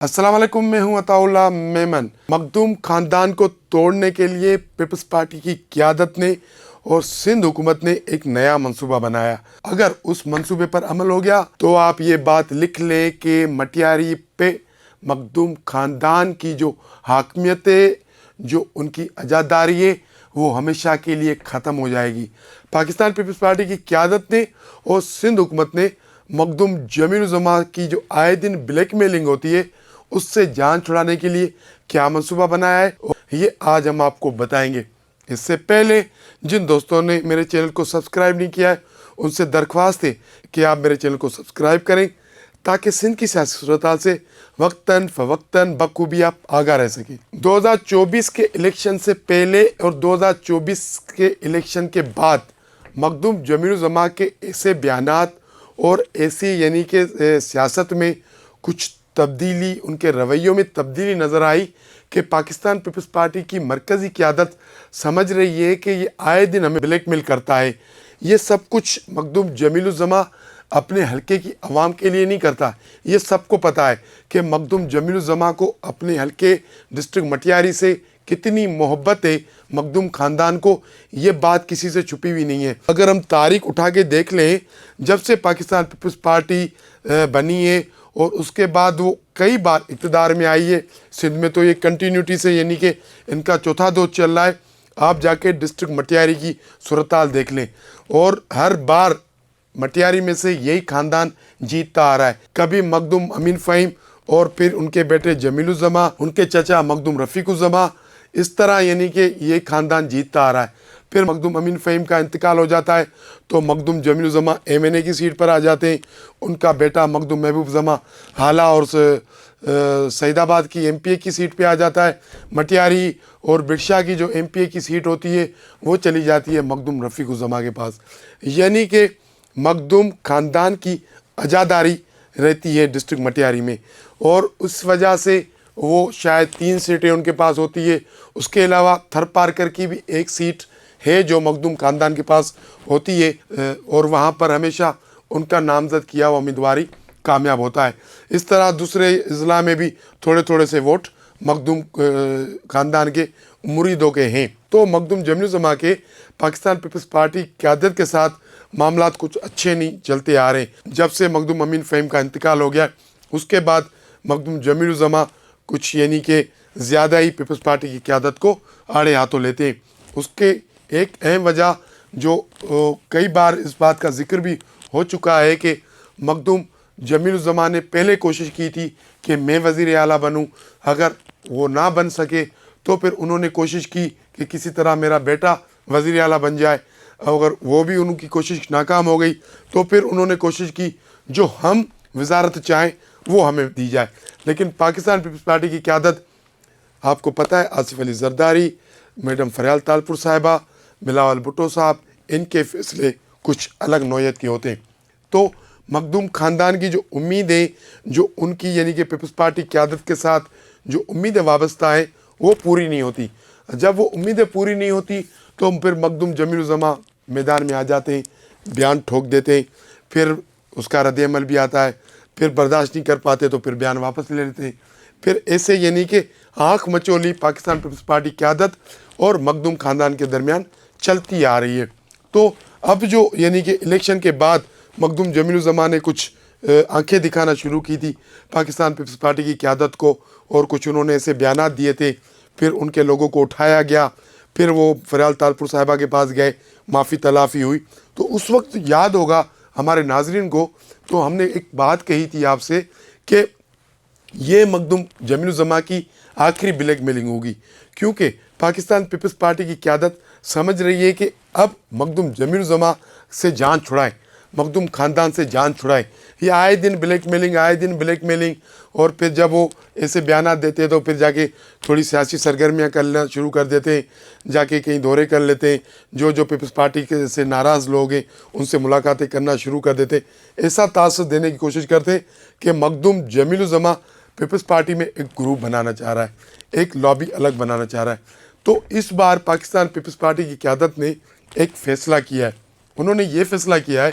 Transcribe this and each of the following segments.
अस्सलाम वालेकुम, मैं हूं अताउल्ला मेमन। मखदूम खानदान को तोड़ने के लिए पीपल्स पार्टी की क़यादत ने और सिंध हुकूमत ने एक नया मंसूबा बनाया। अगर उस मंसूबे पर अमल हो गया तो आप ये बात लिख लें कि मटियारी पे मखदूम खानदान की जो हाकमियत है, जो उनकी अजादारी है, वो हमेशा के लिए ख़त्म हो जाएगी। पाकिस्तान पीपल्स पार्टी की क़यादत ने और सिंध हुकूमत ने मखदूम जमील उज़्ज़मा की जो आए दिन ब्लैकमेलिंग होती है, उससे जान छुड़ाने के लिए क्या मंसूबा बनाया है, ये आज हम आपको बताएंगे। इससे पहले जिन दोस्तों ने मेरे चैनल को सब्सक्राइब नहीं किया है, उनसे दरख्वास्त है कि आप मेरे चैनल को सब्सक्राइब करें ताकि सिंध की सियासी सूरत से वक्तन फ़वक्तन बखूबी आप आगाह रह सकें। 2024 के इलेक्शन से पहले और 2024 के इलेक्शन के बाद मखदूम जमील उज़्ज़मा के ऐसे बयानात और ऐसी यानी कि सियासत में कुछ तब्दीली, उनके रवैयों में तब्दीली नज़र आई कि पाकिस्तान पीपल्स पार्टी की मरकज़ी क़यादत समझ रही है कि ये आए दिन हमें ब्लैकमेल करता है। ये सब कुछ मखदूम जमील उज़्ज़मा अपने हलके की आवाम के लिए नहीं करता। ये सबको पता है कि मखदूम जमील उज़्ज़मा को अपने हलके डिस्ट्रिक्ट मटियारी से कितनी मोहब्बत है मखदूम ख़ानदान को, ये बात किसी से छुपी हुई नहीं है। अगर हम तारीख उठा के देख लें, जब से पाकिस्तान पीपल्स पार्टी बनी है और उसके बाद वो कई बार इक़्तिदार में आई है, सिंध में तो ये कंटिन्यूटी से यानी कि इनका चौथा दौर चल रहा है। आप जाके डिस्ट्रिक्ट मटियारी की सूरत-हाल देख लें और हर बार मटियारी में से यही ख़ानदान जीतता आ रहा है। कभी मखदूम अमीन फ़हीम और फिर उनके बेटे जमील उज़्ज़मा, उनके चचा मखदूम रफ़ीक उज़्ज़मा, इस तरह यानी कि ये ख़ानदान जीतता आ रहा है। फिर मखदूम अमीन फ़हीम का इंतकाल हो जाता है तो मखदूम जमील उज़्ज़मा MNA की सीट पर आ जाते हैं। उनका बेटा मखदूम महबूब उज़्ज़मा हाला और सईदाबाद की MPA की सीट पे आ जाता है। मटियारी और बिरशा की जो MPA की सीट होती है वो चली जाती है मखदूम रफ़ीक उज़्ज़मा के पास। यानी कि मखदूम ख़ानदान की अजादारी रहती है डिस्ट्रिक्ट मटियारी में और उस वजह से वो शायद 3 सीटें उनके पास होती है। उसके अलावा थर पारकर की भी एक सीट है जो मखदूम ख़ानदान के पास होती है और वहाँ पर हमेशा उनका नामज़द किया हुआ उम्मीदवारी कामयाब होता है। इस तरह दूसरे अज़ला में भी थोड़े थोड़े से वोट मखदूम ख़ानदान के मुरीदों के हैं। तो मखदूम जमील उज़्ज़मा के पाकिस्तान पीपल्स पार्टी क़यादत के साथ मामलात कुछ अच्छे नहीं चलते आ रहे। जब से मखदूम अमीन फ़हीम का इंतकाल हो गया, उसके बाद मखदूम जमील उज़्ज़मा कुछ यानी कि ज़्यादा ही पीपल्स पार्टी की क़यादत को आड़े हाथों लेते हैं। उसके एक अहम वजह जो कई बार इस बात का जिक्र भी हो चुका है कि मखदूम जमील उज़्ज़मा ने पहले कोशिश की थी कि मैं वज़ीर आला बनूं। अगर वो ना बन सके तो फिर उन्होंने कोशिश की कि किसी तरह मेरा बेटा वज़ीर आला बन जाए। अगर वो भी उनकी कोशिश नाकाम हो गई तो फिर उन्होंने कोशिश की जो हम वज़ारत चाहें वो हमें दी जाए। लेकिन पाकिस्तान पीपल्स पार्टी की क़यादत, आपको पता है, आसिफ अली ज़रदारी, मैडम फ़रियाल तालपुर साहिबा, बिलावल भुट्टो साहब, इनके फ़ैसले कुछ अलग नौयत के होते हैं। तो मखदूम ख़ानदान की जो उम्मीदें, जो उनकी यानी कि पीपल्स पार्टी क़यादत के साथ जो उम्मीदें वाबस्ता हैं वो पूरी नहीं होती। जब वो उम्मीदें पूरी नहीं होती तो फिर मखदूम जमील उज़्ज़मा मैदान में आ जाते हैं, बयान ठोक देते हैं, फिर उसका रद्द-ए-अमल भी आता है, फिर बर्दाश्त नहीं कर पाते तो फिर बयान वापस ले लेते हैं। फिर ऐसे यानी कि आँख मचोली पाकिस्तान पीपल्स पार्टी क़यादत और मखदूम ख़ानदान के दरमियान चलती आ रही है। तो अब जो यानी कि इलेक्शन के बाद मखदूम जमील उज़्ज़मा ने कुछ आंखें दिखाना शुरू की थी पाकिस्तान पीपल्स पार्टी की क़यादत को और कुछ उन्होंने ऐसे बयानात दिए थे। फिर उनके लोगों को उठाया गया, फिर वो फ़रियाल तालपुर साहिबा के पास गए, माफ़ी तलाफ़ी हुई। तो उस वक्त याद होगा हमारे नाज़रीन को, तो हमने एक बात कही थी आपसे कि ये मखदूम जमील उज़्ज़मा की आखिरी ब्लैकमेलिंग होगी, क्योंकि पाकिस्तान पीपल्स पार्टी की क़यादत समझ रही है कि अब मखदूम जमील उज़्ज़मा से जान छुड़ाएं, मखदूम ख़ानदान से जान छुड़ाएं। ये आए दिन ब्लैकमेलिंग और फिर जब वो ऐसे बयानात देते हैं तो फिर जाके थोड़ी सियासी सरगर्मियाँ करना शुरू कर देते हैं, जाके कहीं दौरे कर लेते हैं, जो पीपल्स पार्टी के से नाराज़ लोग हैं उनसे मुलाकातें करना शुरू कर देते हैं। ऐसा तासुर देने की कोशिश करते हैं कि मखदूम जमील उज़्ज़मा पीपल्स पार्टी में एक ग्रुप बनाना चाह रहा है, एक लॉबी अलग बनाना चाह रहा है। तो इस बार पाकिस्तान पीपल्स पार्टी की क़यादत ने एक फ़ैसला किया है। उन्होंने ये फ़ैसला किया है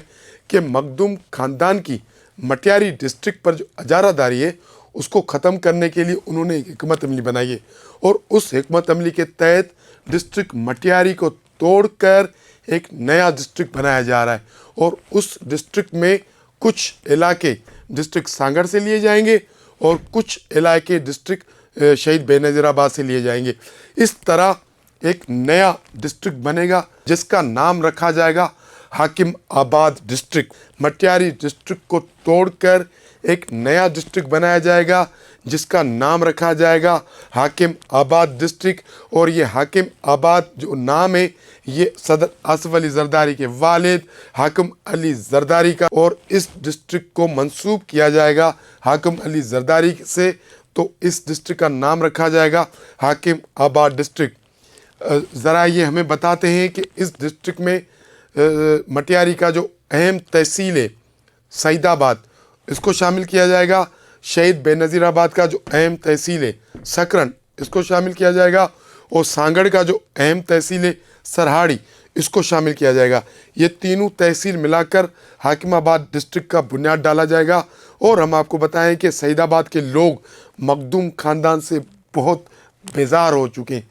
कि मखदूम ख़ानदान की मटियारी डिस्ट्रिक्ट पर जो इजारादारी है उसको ख़त्म करने के लिए उन्होंने एक हिकमत अमली बनाई है और उस हिकमत अमली के तहत डिस्ट्रिक्ट मटियारी को तोड़कर एक नया डिस्ट्रिक्ट बनाया जा रहा है और उस डिस्ट्रिक्ट में कुछ इलाके डिस्ट्रिक्ट सांगड़ से लिए जाएंगे और कुछ इलाके डिस्ट्रिक्ट शहीद बेनज़ीराबाद से लिए जाएंगे। इस तरह एक नया डिस्ट्रिक्ट बनेगा जिसका नाम रखा जाएगा हाकिम आबाद डिस्ट्रिक्ट। मटियारी डिस्ट्रिक्ट को तोड़कर एक नया डिस्ट्रिक्ट बनाया जाएगा जिसका नाम रखा जाएगा हाकिम आबाद डिस्ट्रिक्ट। और ये हाकिम आबाद जो नाम है ये सदर आसिफ अली जरदारी के वालिद हाकिम अली जरदारी का, और इस डिस्ट्रिक्ट को मंसूब किया जाएगा हाकिम अली जरदारी से, तो इस डिस्ट्रिक्ट का नाम रखा जाएगा हाकिम आबाद डिस्ट्रिक्ट। ज़रा ये हमें बताते हैं कि इस डिस्ट्रिक्ट में मटियारी का जो अहम तहसील है सईदाबाद, इसको शामिल किया जाएगा। शहीद बेनज़ीराबाद का जो अहम तहसील है सकरन, इसको शामिल किया जाएगा। और सांगड़ का जो अहम तहसील है सरहाड़ी, इसको शामिल किया जाएगा। ये तीनों तहसील मिलाकर हाकिमाबाद डिस्ट्रिक्ट का बुनियाद डाला जाएगा। और हम आपको बताएं कि सईदाबाद के लोग मखदूम ख़ानदान से बहुत बेजार हो चुके हैं,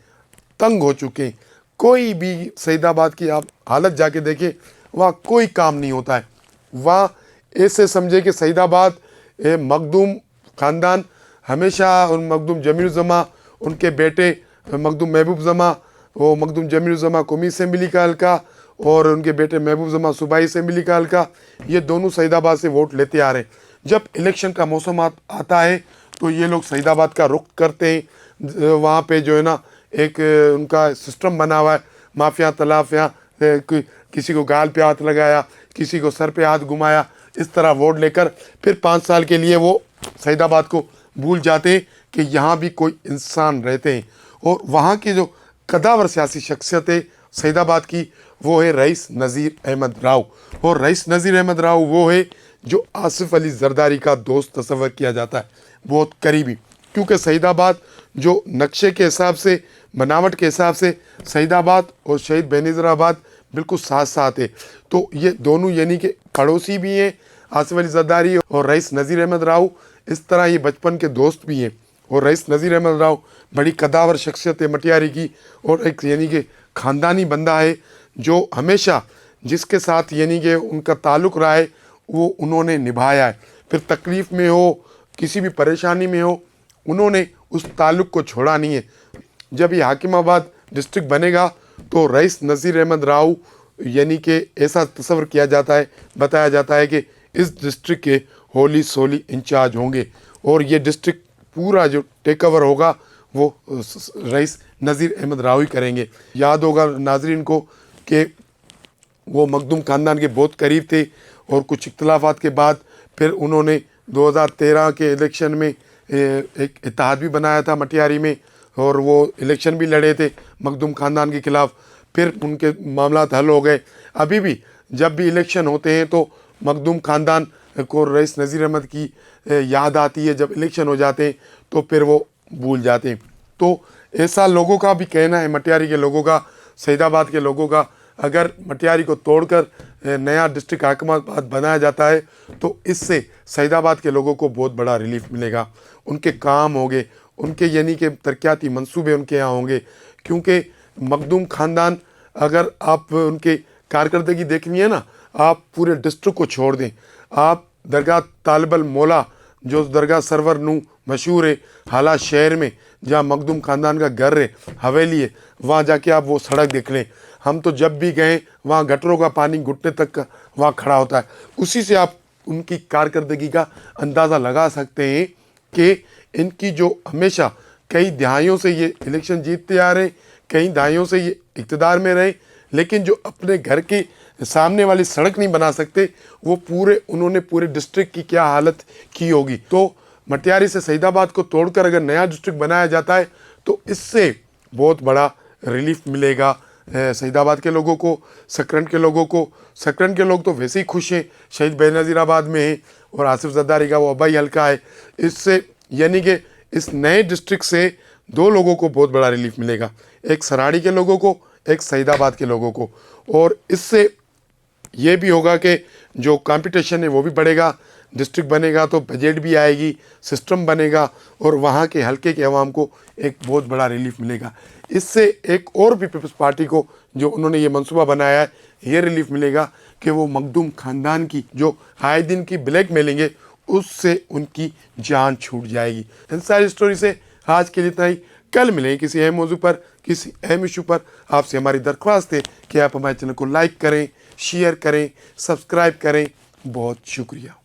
तंग हो चुके हैं। कोई भी सईदाबाद की आप हालत जाके देखें, वहाँ कोई काम नहीं होता है। वहाँ ऐसे समझे कि सईदाबाद मखदूम ख़ानदान हमेशा, उन मखदूम जमील ज़मा, उनके बेटे मखदूम महबूब ज़मा, वो मखदूम जमील ज़मा कौमी असम्बली का हल्का और उनके बेटे महबूब ज़मा सूबाई असम्बली का हल्का, ये दोनों सईदाबाद से वोट लेते आ रहे हैं। जब इलेक्शन का मौसम आता है तो ये लोग सईदाबाद का रुख करते हैं। वहाँ पे जो है ना एक उनका सिस्टम बना हुआ है, माफिया तलाफिया, किसी को गाल पे हाथ लगाया, किसी को सर पे हाथ घुमाया, इस तरह वोट लेकर फिर 5 साल के लिए वो सईदाबाद को भूल जाते हैं कि यहाँ भी कोई इंसान रहते हैं। और वहाँ की जो कदावर सियासी शख्सियत है सईदाबाद की, वो है रईस नज़ीर अहमद राव। और रईस नज़ीर अहमद राव वो है जो आसिफ अली जरदारी का दोस्त तस्वर किया जाता है, बहुत करीबी। क्योंकि सईदाबाद जो नक्शे के हिसाब से, बनावट के हिसाब से सईदाबाद और शहीद बेनज़ीराबाद बिल्कुल साथ साथ है। तो ये दोनों यानी कि पड़ोसी भी हैं, आसिफ अली जरदारी और रईस नज़ीर अहमद राव। इस तरह ये बचपन के दोस्त भी हैं। और रईस नज़ीर अहमद राव बड़ी कदावर शख्सियत है मटियारी की, और एक यानी कि ख़ानदानी बंदा है जो हमेशा जिसके साथ यानी कि उनका ताल्लुक़ रहा है वो उन्होंने निभाया है। फिर तकलीफ़ में हो, किसी भी परेशानी में हो, उन्होंने उस ताल्लुक़ को छोड़ा नहीं है। जब ये हाकिमाबाद डिस्ट्रिक्ट बनेगा तो रईस नज़ीर अहमद राव यानी कि ऐसा तस्वर किया जाता है, बताया जाता है कि इस डिस्ट्रिक्ट के होली सोली इंचार्ज होंगे और ये डिस्ट्रिक्ट पूरा जो टेक ओवर होगा वो रईस नज़ीर अहमद राव ही करेंगे। याद होगा नाजरीन को कि वो मखदूम ख़ानदान के बहुत करीब थे और कुछ इख्तलाफात के बाद फिर उन्होंने 2013 के इलेक्शन में एक इत्तेहाद भी बनाया था मटियारी में, और वो इलेक्शन भी लड़े थे मखदूम ख़ानदान के ख़िलाफ़। फिर उनके मामलात हल हो गए। अभी भी जब भी इलेक्शन होते हैं तो मखदूम ख़ानदान को रईस नज़ीर अहमद की याद आती है। जब इलेक्शन हो जाते हैं तो फिर वो भूल जाते हैं। तो ऐसा लोगों का भी कहना है, मटियारी के लोगों का, सईदाबाद के लोगों का, अगर मटियारी को तोड़कर नया डिस्ट्रिक्ट हाकिमाबाद बनाया जाता है तो इससे सईदाबाद के लोगों को बहुत बड़ा रिलीफ मिलेगा। उनके काम होंगे, उनके यानी कि तरक्याती मंसूबे उनके यहाँ होंगे। क्योंकि मखदूम ख़ानदान, अगर आप उनके कारकर्दगी देखनी है ना, आप पूरे डिस्ट्रिक्ट को छोड़ दें, आप दरगाह तालिबल मौला जो दरगाह सरवर नू मशहूर है हाला शहर में, जहाँ मखदूम ख़ानदान का घर है, हवेली है, वहाँ जाके आप वो सड़क देख लें। हम तो जब भी गए वहाँ गटरों का पानी घुटने तक का वहाँ खड़ा होता है। उसी से आप उनकी कारकर्दगी का अंदाज़ा लगा सकते हैं कि इनकी जो हमेशा कई दहाइयों से ये इलेक्शन जीतते आ रहे, कई दहाइयों से ये इक़्तिदार में रहे, लेकिन जो अपने घर के सामने वाली सड़क नहीं बना सकते, वो उन्होंने पूरे डिस्ट्रिक्ट की क्या हालत की होगी। तो मटियारी से सईदाबाद को तोड़कर अगर नया डिस्ट्रिक्ट बनाया जाता है तो इससे बहुत बड़ा रिलीफ मिलेगा सईदाबाद के लोगों को, सकरन के लोगों को। सकरन के लोग तो वैसे ही खुश हैं, शहीद बेनज़ीराबाद में हैं और आसिफ जरदारी का वो अबाई हल्का है। इससे यानी कि इस नए डिस्ट्रिक्ट से 2 लोगों को बहुत बड़ा रिलीफ मिलेगा, एक सराड़ी के लोगों को, एक सईदाबाद के लोगों को। और इससे ये भी होगा कि जो कंपटीशन है वो भी बढ़ेगा। डिस्ट्रिक्ट बनेगा तो बजट भी आएगी, सिस्टम बनेगा और वहाँ के हल्के के अवाम को एक बहुत बड़ा रिलीफ मिलेगा। इससे एक और भी पीपल्स पार्टी को जो उन्होंने ये मंसूबा बनाया है, ये रिलीफ मिलेगा कि वो मखदूम ख़ानदान की जो आए दिन की ब्लैक मेलिंग है उससे उनकी जान छूट जाएगी। इन सारी स्टोरी से आज के लिए इतना ही। कल मिलेंगे किसी अहम मौजू पर, किसी अहम इशू पर। आपसे हमारी दरख्वास्त है कि आप हमारे चैनल को लाइक करें, शेयर करें, सब्सक्राइब करें। बहुत शुक्रिया।